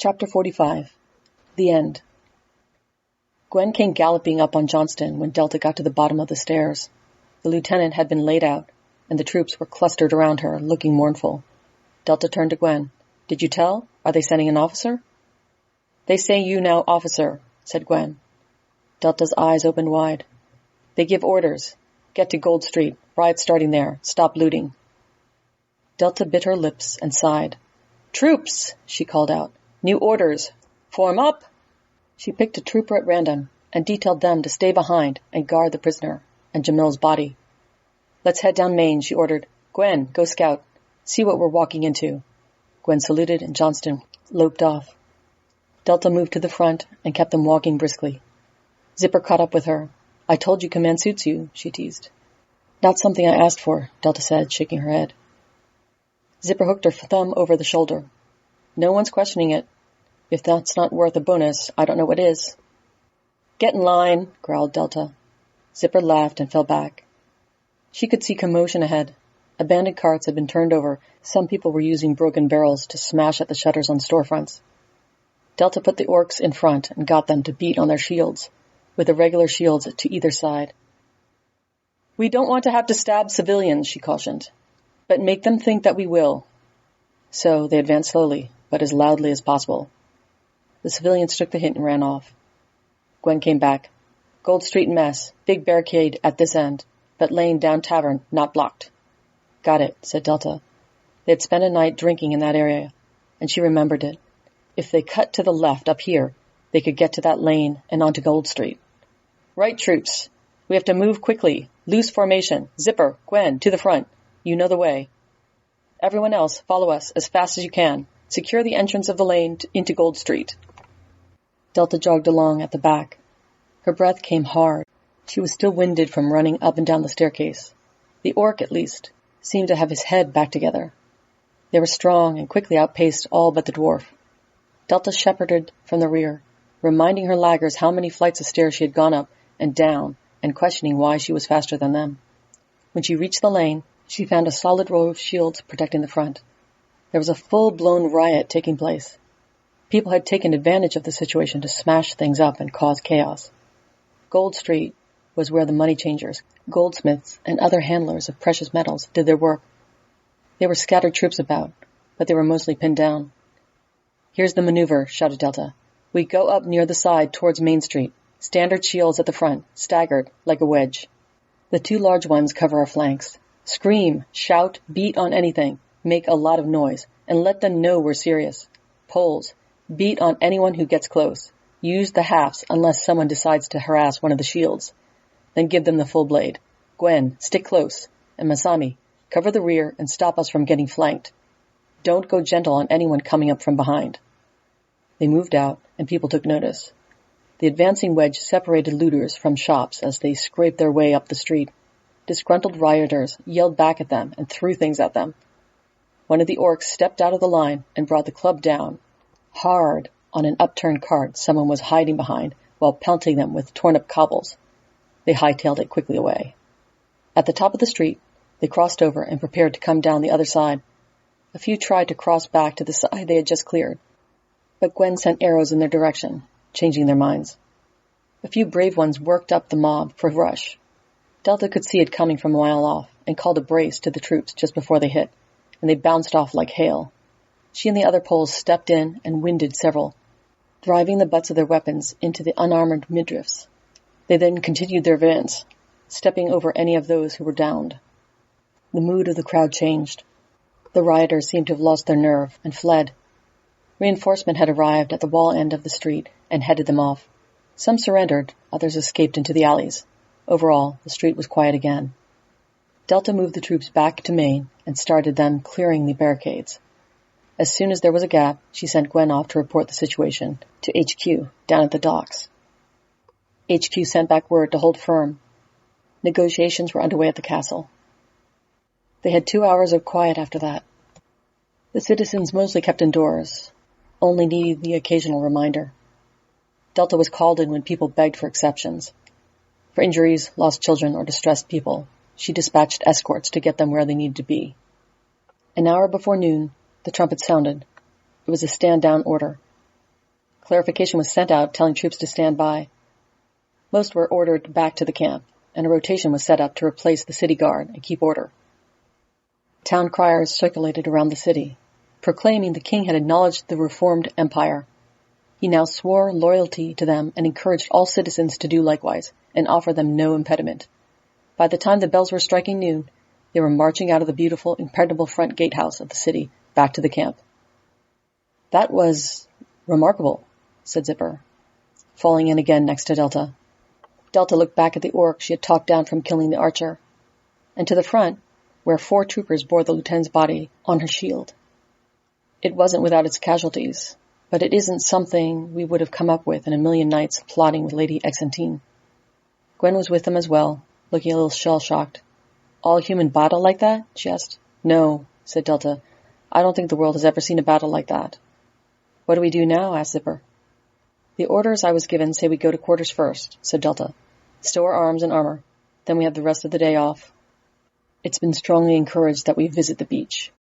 Chapter 45. The End. Gwen came galloping up on Johnston when Delta got to the bottom of the stairs. The lieutenant had been laid out, and the troops were clustered around her, looking mournful. Delta turned to Gwen. "Did you tell? Are they sending an officer?" "They say you now officer," said Gwen. Delta's eyes opened wide. "They give orders. Get to Gold Street. Riot starting there. Stop looting." Delta bit her lips and sighed. "Troops!" she called out. "New orders. Form up!" She picked a trooper at random and detailed them to stay behind and guard the prisoner and Jamil's body. "Let's head down Main," she ordered. "Gwen, go scout. See what we're walking into." Gwen saluted and Johnston loped off. Delta moved to the front and kept them walking briskly. Zipper caught up with her. "I told you command suits you," she teased. "Not something I asked for," Delta said, shaking her head. Zipper hooked her thumb over the shoulder. "No one's questioning it. If that's not worth a bonus, I don't know what is." "Get in line," growled Delta. Zipper laughed and fell back. She could see commotion ahead. Abandoned carts had been turned over. Some people were using broken barrels to smash at the shutters on storefronts. Delta put the orcs in front and got them to beat on their shields, with the regular shields to either side. "We don't want to have to stab civilians," she cautioned, "but make them think that we will." So they advanced slowly, but as loudly as possible. The civilians took the hint and ran off. Gwen came back. "Gold Street mess. Big barricade at this end, but lane down tavern, not blocked." "Got it," said Delta. They had spent a night drinking in that area, and she remembered it. If they cut to the left up here, they could get to that lane and onto Gold Street. "Right, troops. We have to move quickly. Loose formation. Zipper, Gwen, to the front. You know the way. Everyone else, follow us as fast as you can. Secure the entrance of the lane into Gold Street." Delta jogged along at the back. Her breath came hard. She was still winded from running up and down the staircase. The orc, at least, seemed to have his head back together. They were strong and quickly outpaced all but the dwarf. Delta shepherded from the rear, reminding her laggers how many flights of stairs she had gone up and down, and questioning why she was faster than them. When she reached the lane, she found a solid row of shields protecting the front. There was a full-blown riot taking place. People had taken advantage of the situation to smash things up and cause chaos. Gold Street was where the money changers, goldsmiths, and other handlers of precious metals did their work. There were scattered troops about, but they were mostly pinned down. "Here's the maneuver," shouted Delta. "We go up near the side towards Main Street. Standard shields at the front, staggered, like a wedge. The two large ones cover our flanks. Scream, shout, beat on anything, make a lot of noise, and let them know we're serious. Poles, beat on anyone who gets close. Use the halves unless someone decides to harass one of the shields. Then give them the full blade. Gwen, stick close, and Masami, cover the rear and stop us from getting flanked. Don't go gentle on anyone coming up from behind." They moved out, and people took notice. The advancing wedge separated looters from shops as they scraped their way up the street. Disgruntled rioters yelled back at them and threw things at them. One of the orcs stepped out of the line and brought the club down, hard on an upturned cart someone was hiding behind while pelting them with torn-up cobbles. They hightailed it quickly away. At the top of the street, they crossed over and prepared to come down the other side. A few tried to cross back to the side they had just cleared, but Gwen sent arrows in their direction, changing their minds. A few brave ones worked up the mob for a rush. Delta could see it coming from a mile off and called a brace to the troops just before they hit, and they bounced off like hail. She and the other Poles stepped in and winded several, driving the butts of their weapons into the unarmored midriffs. They then continued their advance, stepping over any of those who were downed. The mood of the crowd changed. The rioters seemed to have lost their nerve and fled. Reinforcement had arrived at the wall end of the street and headed them off. Some surrendered, others escaped into the alleys. Overall, the street was quiet again. Delta moved the troops back to Main and started them clearing the barricades. As soon as there was a gap, she sent Gwen off to report the situation to HQ down at the docks. HQ sent back word to hold firm. Negotiations were underway at the castle. They had 2 hours of quiet after that. The citizens mostly kept indoors, only needing the occasional reminder. Delta was called in when people begged for exceptions. For injuries, lost children, or distressed people, she dispatched escorts to get them where they needed to be. An hour before noon, the trumpet sounded. It was a stand-down order. Clarification was sent out telling troops to stand by. Most were ordered back to the camp, and a rotation was set up to replace the city guard and keep order. Town criers circulated around the city, proclaiming the king had acknowledged the reformed empire. He now swore loyalty to them and encouraged all citizens to do likewise, and offered them no impediment. By the time the bells were striking noon, they were marching out of the beautiful, impregnable front gatehouse of the city back to the camp. "That was remarkable," said Zipper, falling in again next to Delta. Delta looked back at the orc she had talked down from killing the archer, and to the front, where 4 troopers bore the lieutenant's body on her shield. "It wasn't without its casualties, but it isn't something we would have come up with in a million nights plotting with Lady Exantine." Gwen was with them as well, looking a little shell-shocked. "All-human battle like that?" she asked. "No," said Delta. "I don't think the world has ever seen a battle like that." "What do we do now?" asked Zipper. "The orders I was given say we go to quarters first," said Delta. "Stow our arms and armor. Then we have the rest of the day off. It's been strongly encouraged that we visit the beach."